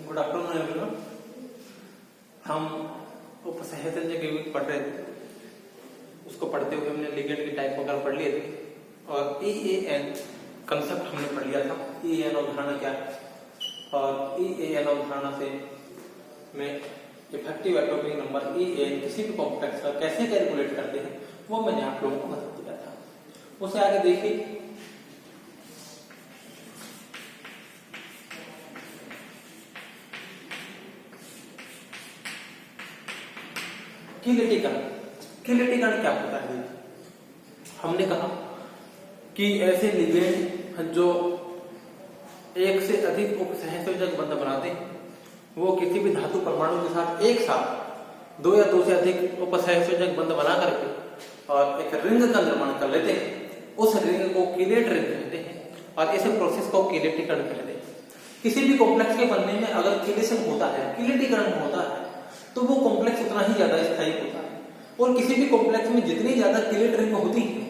Good afternoon everyone. हम उपसहचर्य के पढ़ रहे थे, उसको पढ़ते हुए हमने लिगेंड की टाइप वगैरह पढ़ लिए थे और EAN कंसेप्ट हमने पढ़ लिया था। EAN अवधारणा क्या है और EAN अवधारणा से में इफेक्टिव एटॉमिक नंबर EAN किसी भी कॉम्प्लेक्स का कैसे कैलकुलेट करते हैं वो मैंने आप लोगों को बता दिया था। उसे आगे देखिए। किलेटिकरण क्या होता है? हमने कहा कि ऐसे लिगेंड जो एक से अधिक उपसहसंयोजक बंध बनाते हैं वो किसी भी धातु परमाणु के साथ एक साथ दो या दो से अधिक उपसहसंयोजक बंध बना करके और एक रिंग का निर्माण कर लेते हैं। उस रिंग को किलेट रिंग कहते हैं और इस प्रोसेस को किलेटिकरण कहते हैं। किसी भी कॉम्प्लेक्स के बनने में अगर किलेशन होता है, किलेटिकरण होता है, तो वो कॉम्प्लेक्स उतना ही ज्यादा स्थायी होता है और किसी भी कॉम्प्लेक्स में जितनी ज्यादा किलेट रिंग होती है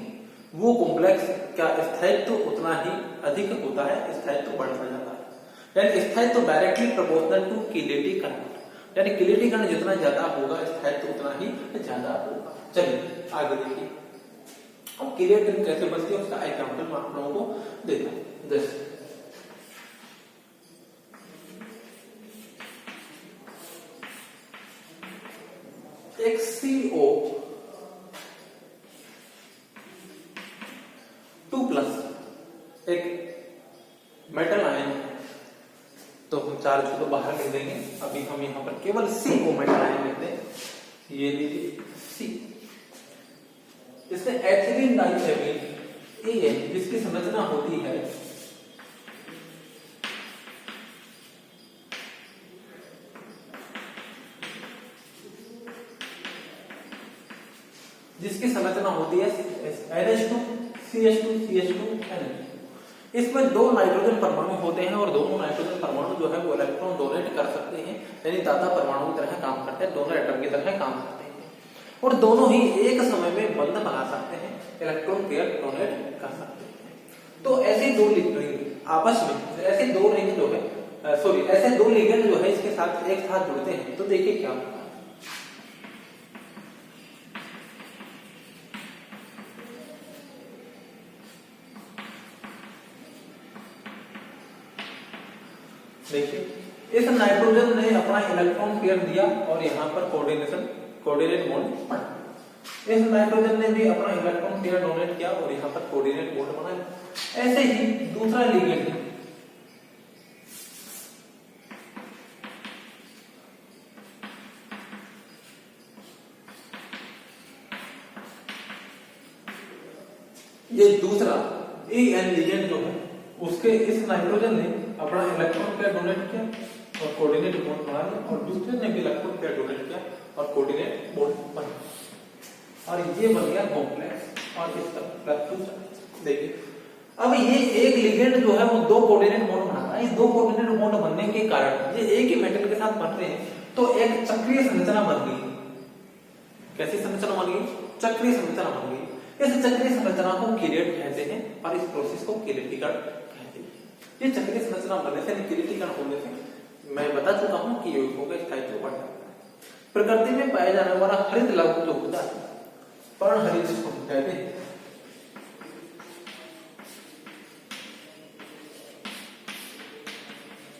वो कॉम्प्लेक्स का स्थायित्व उतना ही अधिक होता है, स्थायित्व बढ़ता जाता है। यानी स्थायित्व डायरेक्टली प्रोपोर्शनल टू किलेटिकरण, यानी किलेटिकरण जितना ज्यादा होगा स्थायित्व उतना ही ज्यादा होगा। चलिए आगे देखिए। अब किलेट रिंग कैसे बनती है उसका एग्जांपल मैं आप लोगों को देता हूं। जैसे एक CO 2+ एक मेटल आयन है, तो हम चार्ज को तो बाहर लिख देंगे। अभी हम यहां पर केवल CO मेटल आयन लिखते हैं। ये लीजिए C। इसमें एथिलीन डाइथाइलीन AN जिसकी संरचना होती है NH2 CH2 CH2 NH2। इसमें दो नाइट्रोजन परमाणु होते हैं और दोनों नाइट्रोजन परमाणु जो है वो इलेक्ट्रॉन डोनेट कर सकते हैं, यानी दाता परमाणु की तरह काम करते हैं, दोनों एटम की तरह काम करते हैं और दोनों ही एक समय में बंध बना सकते हैं, इलेक्ट्रॉन पेयर डोनेट कर सकते हैं। तो ऐसे दो रिंग आपस में, ऐसे दो रिंग जो है ऐसे दो लिगेंड जो है इसके साथ एक साथ जुड़ते हैं, तो देखिए क्या होता है। देखिए इस नाइट्रोजन ने अपना इलेक्ट्रॉन पेयर दिया और यहाँ पर कोऑर्डिनेट बॉन्ड बना। इस नाइट्रोजन ने भी अपना इलेक्ट्रॉन पेयर डोनेट किया और यहाँ पर कोऑर्डिनेट बॉन्ड बनाया। ऐसे ही दूसरा लिगेंड है, ये दूसरा EN लिगेंड जो है उसके इस नाइट्रोजन ने अपना इलेक्ट्रॉन पेयर डोनेट किया और कोऑर्डिनेट बॉन्ड बना लिया और दूसरे ने भी इलेक्ट्रॉन पेयर डोनेट किया और कोऑर्डिनेट बॉन्ड बना और ये बन गया कॉम्प्लेक्स और इसका प्लस। देखिए अब ये एक लिगेंड जो है वो दो कोऑर्डिनेट बॉन्ड बना रहा है। इस दो कोऑर्डिनेट बॉन्ड बनने के कारण ये एक ही मेटल के साथ बन रहे हैं, तो एक चक्रीय संरचना बन गई। कैसी संरचना बन गई? चक्रीय संरचना बन गई। इस चक्रीय संरचना को किलेट कहते हैं और इस प्रोसेस को किलेटिकरण कहते हैं। ये चक्रीय संरचना बनने से, किलेटिकरण होने से मैं बता चुका हूं कि यौगिकों का स्थायित्व बढ़ जाता है। प्रकृति में पाया जाने वाला हरित लवण जो होता है, पर्णहरित जिसको कहते हैं,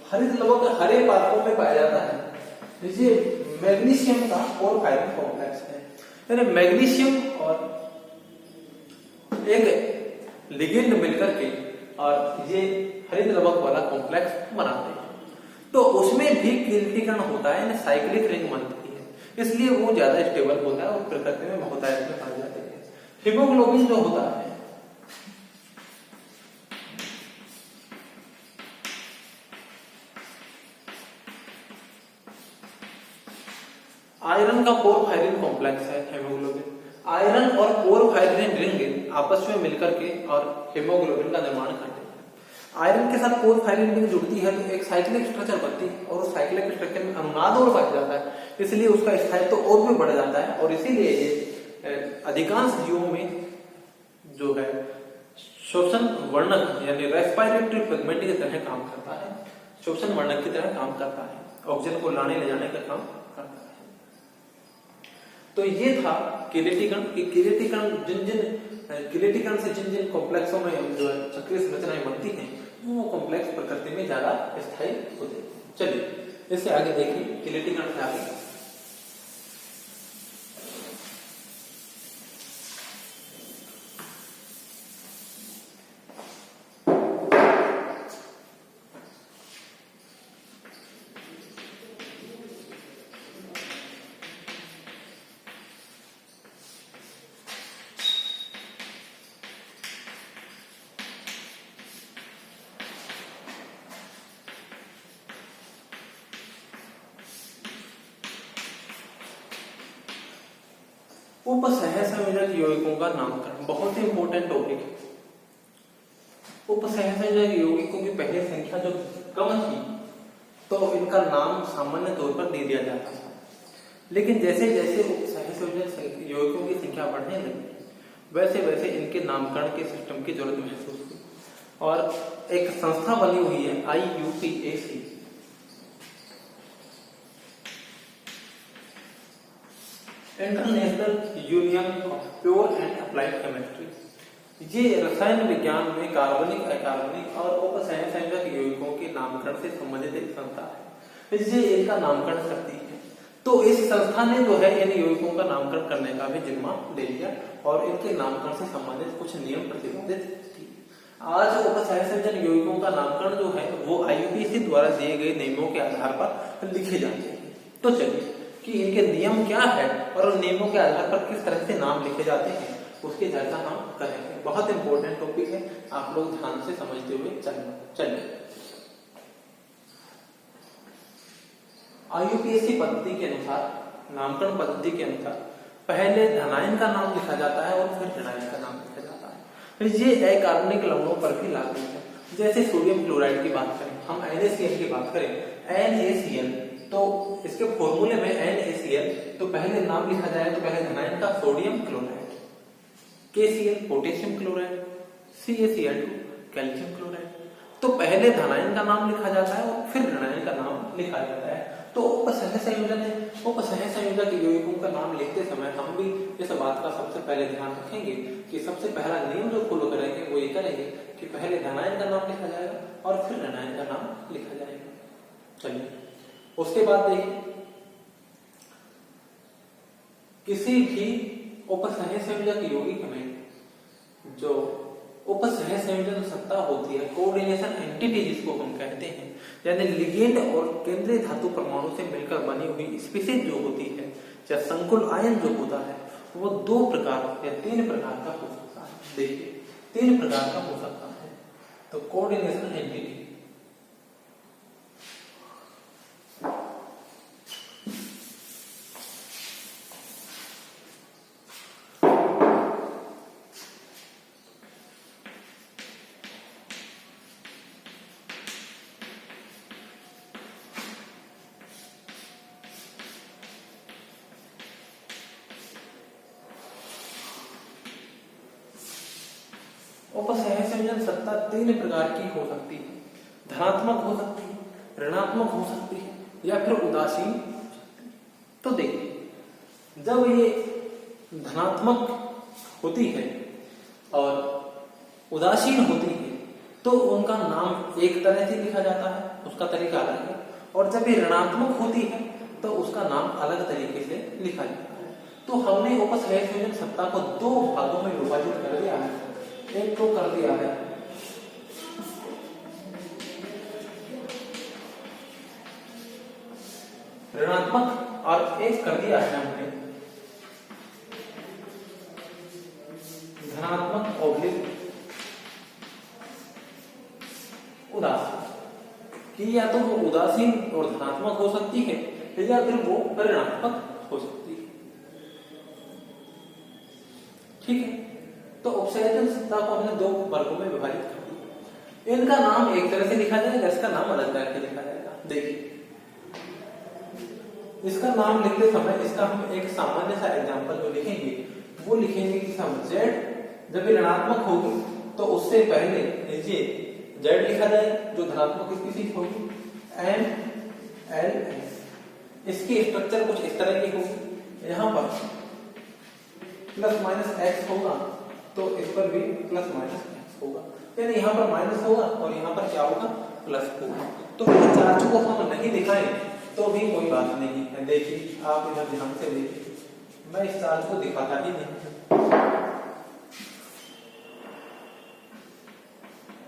हरित लवण हरे पादपों में पाया जाता है। जैसे मैग्नीशियम का पोरफायरिन कॉम्प्लेक्स है, यानी मैग्नीशियम और एक लिगेंड मिलकर के और ये हरित लवक वाला कॉम्प्लेक्स बनाते हैं, तो उसमें भी किलेटिकरण होता है, यानी साइक्लिक रिंग बनती है, इसलिए वो ज्यादा स्टेबल होता है और प्रकृति में बहुतायत में पाए जाते हैं। हीमोग्लोबिन जो होता है आयरन का पोरफायरिन कॉम्प्लेक्स है हीमोग्लोबिन। आयरन और पोरफायरिन रिंग आपस में मिलकर के और हीमोग्लोबिन का निर्माण करते हैं। आयरन के साथ पोरफायरिन रिंग जुड़ती है तो एक साइक्लिक स्ट्रक्चर बनती है और उस साइक्लिक स्ट्रक्चर में अनुनाद और बढ़ जाता है, इसलिए उसका स्थायित्व और भी बढ़ जाता है और इसीलिए ये अधिकांश जीवों में जो है श्वसन वर्णक यानी रेस्पिरेटरी पिगमेंट की तरह काम करता है। श्वसन वर्णक की तरह काम करता है, ऑक्सीजन को लाने ले जाने का काम करता है। तो ये था किलेटिकण कि किलेटिकण से जिन जिन कॉम्प्लेक्सों में जो है चक्रीय संरचनाएं बनती हैं वो कॉम्प्लेक्स प्रकृति में ज्यादा स्थायी होते हैं। चलिए इससे आगे देखिए, किलेटिकण से आगे उपसहसंयोजक यौगिकों का नामकरण बहुत ही इंपॉर्टेंट टॉपिक है। उपसहसंयोजक यौगिकों की पहली संख्या जो कम थी तो इनका नाम सामान्य तौर पर दे दिया जाता था, लेकिन जैसे जैसे उपसहसंयोजक यौगिकों की संख्या बढ़ने लगी वैसे वैसे इनके नामकरण के सिस्टम की जरूरत महसूस हुई और एक संस्था बनी हुई है IUPAC, international union of pure and applied chemistry. ये रसायन विज्ञान में कार्बनिक, अकार्बनिक और उपसहसंयोजक यौगिकों के नामकरण से संबंधित एक संस्था है, ये इनका नामकरण करती है। तो इस संस्था ने जो है इन यौगिकों का नामकरण करने का भी जिम्मा ले लिया और इनके नामकरण से संबंधित कुछ नियम प्रतिबंधित थी। आज उपसहसंयोजक यौगिकों का नामकरण जो है वो IUPAC द्वारा दिए गए नियमों के आधार पर लिखे जाते हैं। तो चलिए कि इनके नियम क्या है और उन नियमों के आधार पर किस तरह से नाम लिखे जाते हैं उसकी चर्चा हम करेंगे। बहुत इंपॉर्टेंट टॉपिक है, आप लोग ध्यान से समझते हुए चलिए। IUPAC पद्धति के अनुसार, नामकरण पद्धति के अनुसार पहले धनायन का नाम लिखा जाता है और फिर ऋणायन का नाम लिखा जाता है। ये अकार्बनिक लवणों पर भी लागू है। जैसे सोडियम क्लोराइड की बात करें, हम NaCl की बात करें, NaCl, तो इसके फॉर्मूले में NaCl तो पहले नाम लिखा जाए तो पहले धनायन का sodium chloride, KCl potassium chloride, CaCl2 calcium chloride. तो पहले धनायन का नाम लिखा जाता है और फिर ऋणायन का नाम लिखा जाता है। तो उपसहसंयोजक यौगिकों का नाम लिखते समय हम भी इस बात का सबसे पहले ध्यान रखेंगे कि सबसे पहला नियम जो फॉलो करेंगे वो ये करेंगे कि पहले धनायन का नाम लिखा जाएगा और फिर ऋणायन का नाम लिखा जाएगा। चलिए उसके बाद देखिए, किसी भी उपसहसंयोजक यौगिक में जो उपसहसंयोजन सत्ता होती है, कोऑर्डिनेशन एंटिटी जिसको हम कहते हैं, यानी लिगेंड और केंद्रीय धातु परमाणु से मिलकर बनी हुई स्पीशीज जो होती है या संकुल आयन जो होता है वो 2 प्रकार या 3 प्रकार का हो सकता है। देखिए 3 प्रकार का हो सकता है। तो कोऑर्डिनेशन एंटिटी, उपसहसंयोजन सत्ता 3 प्रकार की हो सकती है। धनात्मक हो सकती है, ऋणात्मक हो सकती है या फिर उदासीन। तो देखिए जब ये धनात्मक होती है और उदासीन होती है तो उनका नाम एक तरह से लिखा जाता है, उसका तरीका अलग है। और जब ये ऋणात्मक होती है तो उसका नाम अलग तरीके से लिखा जाता है। तो हमने उपसहसंयोजन सत्ता को 2 भागों में विभाजित कर दिया है। एक को कर दिया है ऋणात्मक और एक कर दिया है हमने धनात्मक ऑब्लिक उदासीन। कि या तो वो उदासीन और धनात्मक हो सकती है या फिर वो ऋणात्मक हो सकती है। ठीक है, तो उपसहसंयोजन सत्ता को हमने 2 वर्गों में विभाजित कर दिया। इनका नाम एक तरह से लिखा जाएगा, इसका नाम अलग तरह से लिखा जाएगा। देखिए इसका नाम लिखते समय इसका हम एक सामान्य सा एग्जांपल जो लिखेंगे वो लिखेंगे कि हम Z जब ऋणात्मक होगी तो उससे पहले ये Z लिखा जाए जो धनात्मक स्पीशीज होगी, NLS। इसकी स्ट्रक्चर कुछ इस तरह की होगी, यहां पर प्लस माइनस एक्स होगा तो इस पर भी प्लस माइनस एक्स होगा, यानी यहां पर माइनस होगा और यहां पर क्या होगा, प्लस होगा। तो इन चार्ज को हम नहीं दिखाएं तो भी कोई बात नहीं है। देखिए आप इधर ध्यान से देखिए, मैं इस चार्ज को दिखाता ही नहीं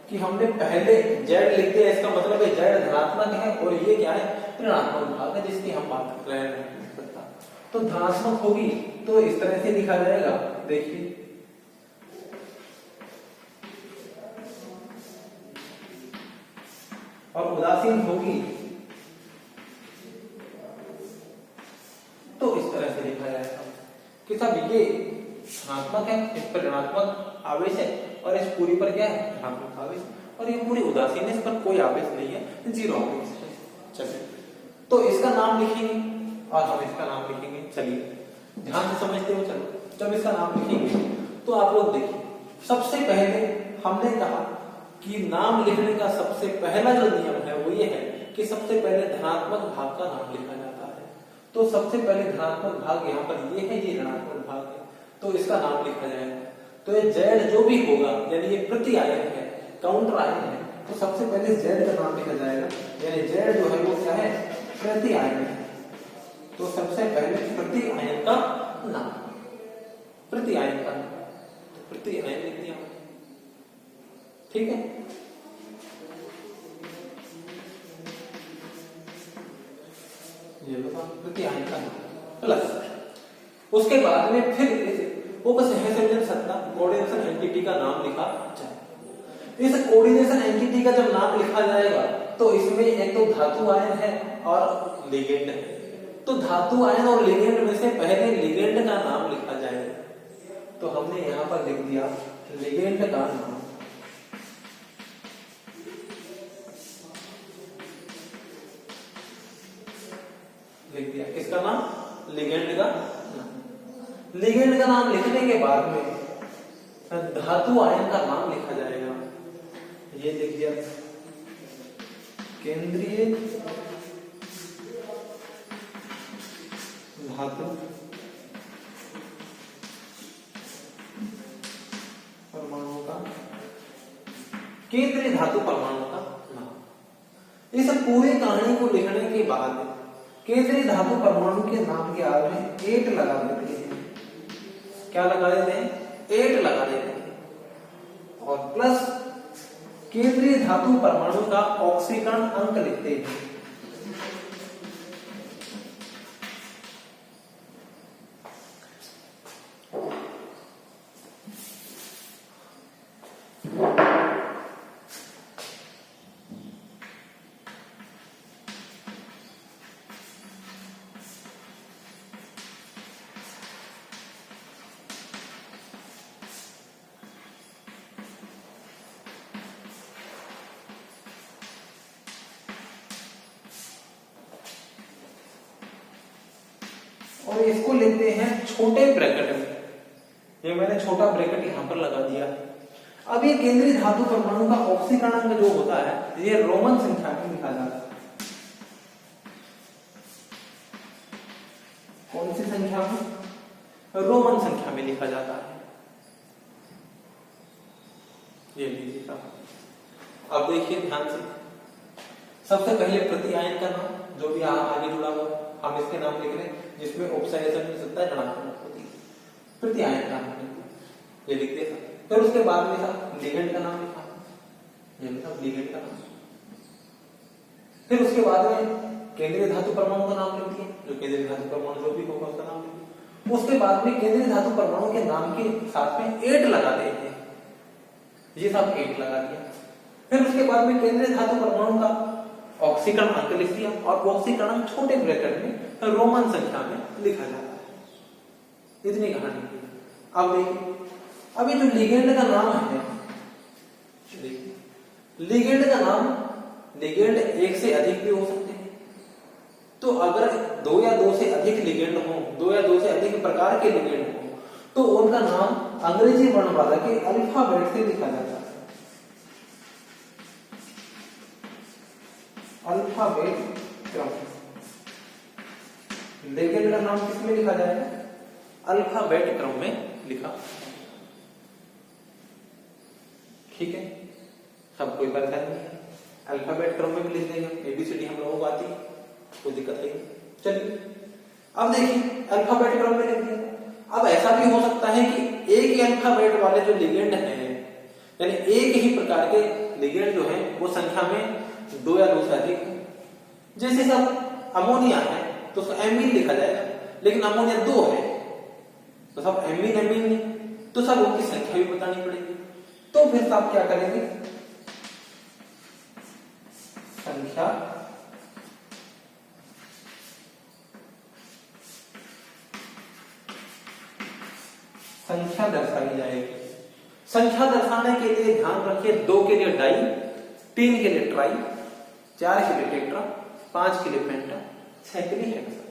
कि हमने पहले जेड लिख दिया, इसका मतलब है जेड धनात्मक है और ये क्या है, ऋणात्मक भाग है जिसकी हम बात कर रहे हैं। तो धनात्मक होगी तो इस तरह से लिखा जाएगा, देखिए और उदासीन होगी तो इस तरह से लिखा जाएगा कि साहब ये धनात्मक है, इस पर ऋणात्मक आवेश है और इस पूरी पर क्या है, धनात्मक आवेश, और ये पूरी उदासीन है, इस पर कोई आवेश नहीं है, जीरो आवेश है। चलिए तो इसका नाम लिखेंगे और हम इसका नाम लिखेंगे। चलिए ध्यान से समझते हो। चलो जब इसका नाम लिखेंगे तो आप लोग देखिए, सबसे पहले हमने कहा कि नाम लिखने का सबसे पहला जो नियम है वो ये है कि सबसे पहले धनात्मक भाग का नाम लिखा जाता है। तो सबसे पहले धनात्मक भाग यहाँ पर ये है, ये ऋणात्मक भाग है, तो इसका नाम लिखा जाएगा। तो ये जेड जो भी होगा, यानी ये प्रति आयन है, काउंटर आयन है, तो सबसे पहले जेड का नाम लिखा जाएगा, यानी जेड जो है वो क्या है, प्रति आयन है। तो सबसे पहले प्रति आयन का नाम, प्रति आयन का नाम, तो प्रति आयन लिख दिया, ठीक है। ये बताओ प्रति आयन का नाम प्लस, उसके बाद में फिर सहसंयोजन सत्ता कोऑर्डिनेशन एंटिटी का नाम लिखा जाए। इस कोऑर्डिनेशन एंटिटी का जब नाम लिखा जाएगा तो इसमें एक तो धातु आयन है और लिगेंड है। तो धातु आयन और लिगेंड में से पहले लिगेंड का नाम लिखा जाएगा। तो हमने यहां पर लिख दिया लिगेंड का नाम, लिख दिया किसका नाम, लिगेंड का नाम। लिगेंड का नाम लिखने के बाद में धातु आयन का नाम लिखा जाएगा। ये लिख दिया केंद्रीय धातु परमाणु का, केंद्रीय धातु परमाणु का नाम। इस पूरी कहानी को लिखने के बाद केंद्रीय धातु परमाणु के नाम के आगे 8 लगा देते हैं। क्या लगा देते हैं, 8 लगा देते हैं और प्लस केंद्रीय धातु परमाणु का ऑक्सीकरण अंक लिखते हैं। और इसको लिखते हैं छोटे ब्रैकेट में। ये मैंने छोटा ब्रैकेट यहां पर लगा दिया। अब ये केंद्रीय धातु परमाणु का ऑक्सीकरण जो होता है ये रोमन संख्या में लिखा जाता है। कौन सी संख्या में, रोमन संख्या में लिखा जाता है। ये लीजिए, अब देखिए ध्यान से, सबसे पहले प्रति आयन का नाम जो भी आगे जुड़ा हुआ हम इसके नाम लिख रहे हैं, जिसमें उपसंयोजन सत्ता ऋणात्मक होती है, प्रति आयन का नाम ये लिख देगा। फिर उसके बाद में लिगेंड का नाम लिखा, ये लिखा लिगेंड का नाम। फिर उसके बाद में केंद्रीय धातु परमाणु का नाम लिख दिया, जो केंद्रीय धातु परमाणु जो भी होगा उसका नाम लिख दिया। उसके बाद में केंद्रीय धातु परमाणु के नाम के साथ में 8 लगा देते हैं, ये सब 8 लगा दिया। फिर उसके बाद में केंद्रीय धातु परमाणु का ऑक्सीकरण अंक लिख दिया और ऑक्सीकरण छोटे ब्रैकेट में रोमन संख्या में लिखा जाता है। इतनी कहानी थी। अब देखिए, अभी जो लिगेंड का नाम है, लिगेंड का नाम, लिगेंड एक से अधिक भी हो सकते हैं। तो अगर 2 या 2 से अधिक लिगेंड हो, 2 या 2 से अधिक प्रकार के लिगेंड हो, तो उनका नाम अंग्रेजी वर्णमाला के अल्फाबेट से लिखा जाता है। अल्फाबेट क्रम। लिगेंड का नाम किसमें लिखा जाएगा? अल्फाबेट क्रम में लिखा। ठीक है, सब कोई परेशानी नहीं है, अल्फाबेट क्रम में भी लिख देंगे, एबीसीडी हम लोगों को आती है, कोई दिक्कत नहीं। चलिए अब देखिए अल्फाबेट क्रम में लिख दिया। अब ऐसा भी हो सकता है कि एक ही अल्फाबेट वाले जो लिगेंड हैं, यानी एक ही प्रकार के लिगेंड जो है वो संख्या में 2 या 2 से अधिक है। जैसे सब अमोनिया है तो उसको एमीन लिखा जाएगा, लेकिन अमोनिया 2 है तो सब एमीन एमीन नहीं, तो सब उनकी संख्या भी बतानी पड़ेगी। तो फिर आप क्या करेंगे? संख्या दर्शाई जाएगी। संख्या दर्शाने के लिए ध्यान रखिए 2 के लिए डाई, 3 के लिए ट्राई, 4 के लिए टेट्रा, 5 के लिए पेंटा, 6 के लिए हेक्सा,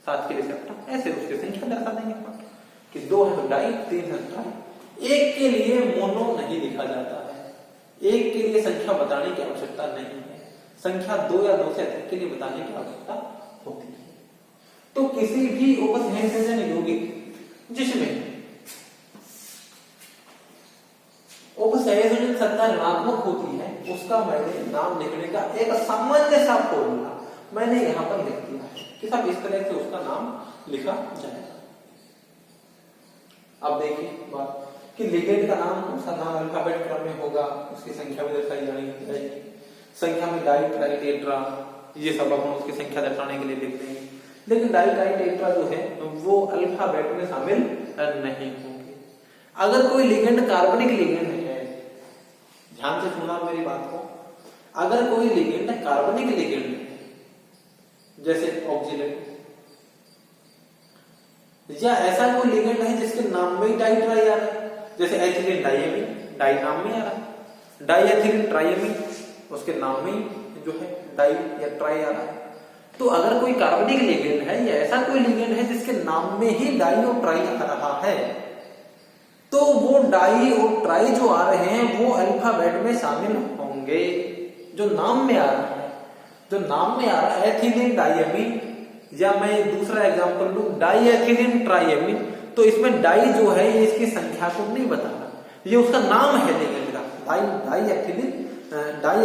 7 के लिए सेप्टा। ऐसे उसकी संख्या दर्शा देंगे कि 2 है तो डाई, 3 है ट्राई। एक के लिए मोनो नहीं लिखा जाता है, एक के लिए संख्या बताने की आवश्यकता नहीं है, संख्या 2 या 2 से अधिक के लिए बताने की आवश्यकता होती है। तो किसी भी उपसंयोजन यौगिक जिसमें उपसंयोजन संख्या ऋणात्मक होती है उसका मैंने नाम लिखने का एक सामान्य सा फॉर्मूला मैंने यहां पर लिख दिया है कि सब इस तरह से उसका नाम लिखा जाएगा। अब देखिए बात कि लिगेंड का नाम, उसका नाम अल्फाबेट क्रम में होगा, उसकी संख्या भी दर्शाई जाएगी। संख्या में डाई ट्राई टेट्रा, ये सब अपन उसकी संख्या दर्शाने के लिए लिखते हैं, लेकिन डाई ट्राई टेट्रा जो है वो अल्फाबेट में शामिल नहीं होंगे। अगर कोई लिगेंड कार्बनिक लिगेंड है, ध्यान से सुनना मेरी बात को, अगर कोई लिगेंड कार्बनिक लिगेंड है जैसे ऑक्सीलेट, या ऐसा कोई लिगेंड है जिसके नाम में ही डाई ट्राई आ रहा है, जैसे एथिलीन डाइएमीन, डाई नाम में आ रहा है, डाई एथिलीन ट्राइएमीन उसके नाम में ही जो है डाई या ट्राई आ रहा है। तो अगर कोई कार्बनिक लिगेंड है या ऐसा कोई लिगेंड है जिसके नाम में ही डाई और ट्राई आ रहा है, तो वो डाई और ट्राई जो आ रहे हैं वो अल्फाबेट में शामिल होंगे। जो नाम में आ रहा है, जो नाम में आ रहा है एथिलीन डाइएमीन, या मैं दूसरा एग्जांपल लूं डाई एथिलीन ट्राइएमीन, तो इसमें डाई जो है ये इसकी संख्या को नहीं बताना, ये उसका नाम है लिगेंड का, डाई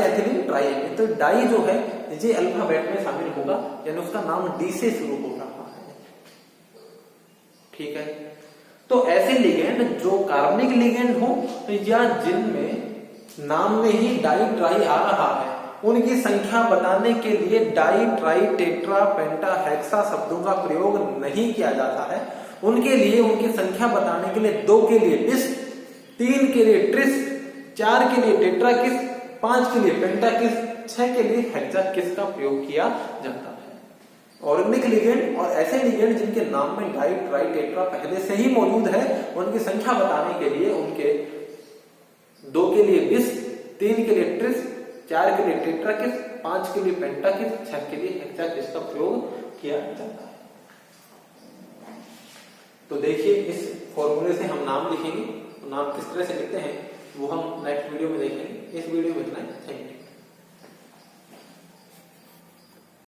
एथिलीन ट्राइएमीन। तो डाई जो है ये अल्फाबेट में शामिल होगा, यानी उसका नाम डी से शुरू हो रहा है। ठीक है, तो ऐसे लिगेंड जो कार्बनिक लिगेंड हो या जिनमें नाम में ही डाई ट्राई आ रहा है, उनकी संख्या बताने के लिए डाई ट्राई टेट्रा पेंटा हेक्सा शब्दों का प्रयोग नहीं किया जाता है। उनके लिए उनकी संख्या बताने के लिए 2 के लिए डिस, 3 के लिए ट्रिस, 4 के लिए टेट्रा किस, 5 के लिए पेंटा किस, 6 के लिए हेक्सा किस का प्रयोग किया जाता है। ऑर्गेनिक लिगेंड और ऐसे लिगेंड जिनके नाम में डाई ट्राई टेट्रा पहले से ही मौजूद है, उनकी संख्या बताने के लिए उनके 2 के लिए डिस, 3 के लिए ट्रिस, 4 के लिए टेट्रा किस, 5 के लिए पेंटा किस, 6 के लिए हेक्सा किस का प्रयोग किया जाता है। तो देखिए इस फॉर्मूले से हम नाम लिखेंगे, तो नाम किस तरह से लिखते हैं वो हम नेक्स्ट वीडियो में देखेंगे। इस वीडियो में इतना ही, थैंक यू।